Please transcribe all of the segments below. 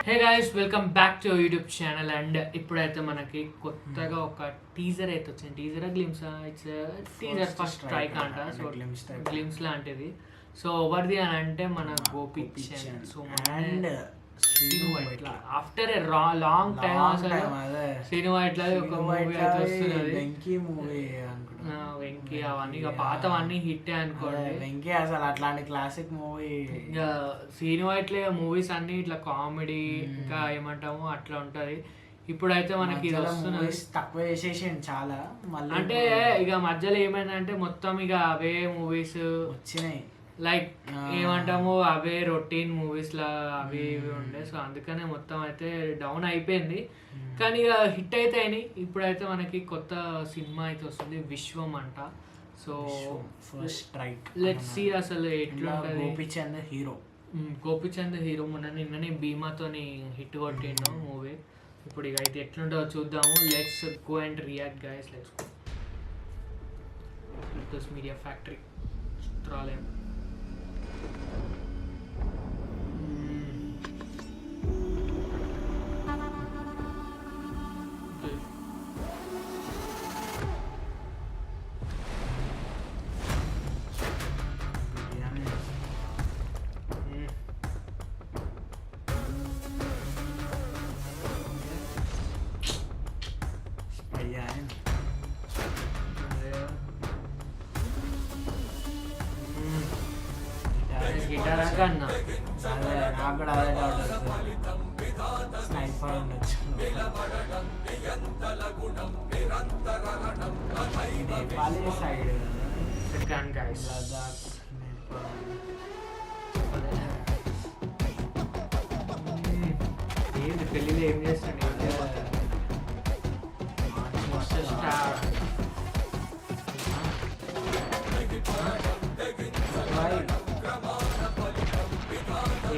Hey guys welcome back to YouTube channel. And ఇప్పుడైతే మనకి కొత్తగా ఒక టీజర్ అయితే వచ్చింది. Teaser glimpse, it's teaser first strike అంట. సో గ్లిమ్స్ లాంటిది. సో ఎవరిది అని అంటే మన Gopichand. So and Srinu Vaitla after a long time అసలు శ్రీను వైట్ల ఒక మూవీ అయితే వస్తున్నది. వెంకీ అవన్నీ ఇక పాతవన్నీ హిట్ అనుకోండి. వెంకీ అసలు అట్లాంటి క్లాసిక్ మూవీ. ఇంకా శ్రీను వైట్ల మూవీస్ అన్ని ఇట్లా కామెడీ ఇంకా ఏమంటాము అట్లా ఉంటది. ఇప్పుడైతే మనకి ఇది వస్తున్నది. తక్కువ చేసేసిండు చాలా. మళ్ళీ అంటే ఇక మధ్యలో ఏమైందంటే మొత్తం ఇక అవే మూవీస్ వచ్చినాయి. లైక్ ఏమంటాము అవే రొటీన్ మూవీస్ లా అవి ఇవి ఉండే. సో అందుకనే మొత్తం అయితే డౌన్ అయిపోయింది. కానీ ఇక హిట్ అయితే అయినాయి. ఇప్పుడైతే మనకి కొత్త సినిమా అయితే వస్తుంది, విశ్వం అంట. So first strike let's see అసలు ఎట్లుంటది. గోపిచంద్ హీరో. గోపిచంద్ హీరో నిన్ననే భీమాతోని హిట్ కొట్టిండు మూవీ. ఇప్పుడు ఇక అయితే ఎట్లుంటుందో చూద్దాము. Let's go and react guys. Let's go. This media factory చిత్రాలయం. Guitar అన్న అదే నాకు కూడా అదే డౌట్ వస్తుంది. స్నైపర్ ఉండొచ్చు. Nepali side second guys. Ladakh Nepal. ఏంది పెళ్ళిలో ఏం చేస్తాడు?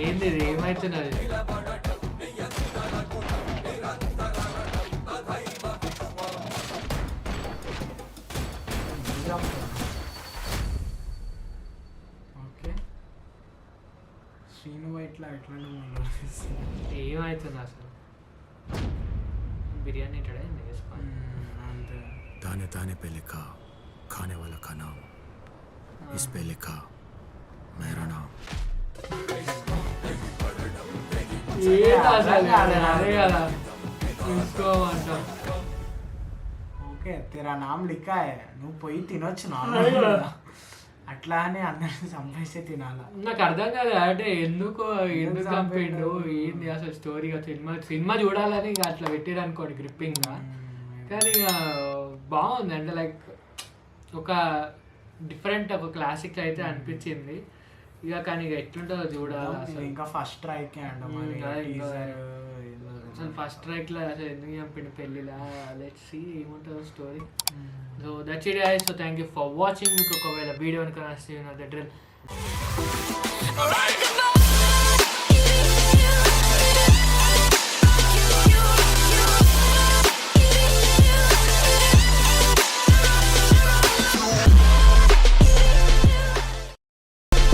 ఏంది ఇది ఏమవుతున్నది? ఓకే శ్రీను వైట్ల ఎట్లా ఏమవుతుంది అసలు? బిర్యానీ ఇట్లా వేసుకోండి. అంతే. दाने दाने पे लिखा खाने वाला का नाम, इस पे लिखा मेरा नाम. అదే కదా తీసుకోమంటాం. ఓకే తెరా నామ్ లిఖా హై, నువ్వు పోయి తినొచ్చు. అట్లా అని అందరిని సంపాదిస్తే తినాలా? నాకు అర్థం కాదు అంటే ఎందుకు చంపిండు ఏంది అసలు స్టోరీ. సినిమా చూడాలని ఇక అట్లా పెట్టారు అనుకోండి గ్రిప్పింగ్ గా. కానీ ఇక బాగుంది. అంటే లైక్ ఒక డిఫరెంట్ ఒక క్లాసిక్ అయితే అనిపించింది. ఇక కానీ ఇక ఎట్లుంటుందో చూడాలి అసలు. ఇంకా ఫస్ట్ స్ట్రైక్ అంట మరి. అసలు ఫస్ట్ స్ట్రైక్ లో అసలు ఎందుకు చంపిండు పెళ్ళిలా? లెట్స్ సీ ఏముంటుందో story. So that's it guys. So thank you for watching. మీకు ఒకవేళ వీడియో కనుక నచ్చితే డ్రిల్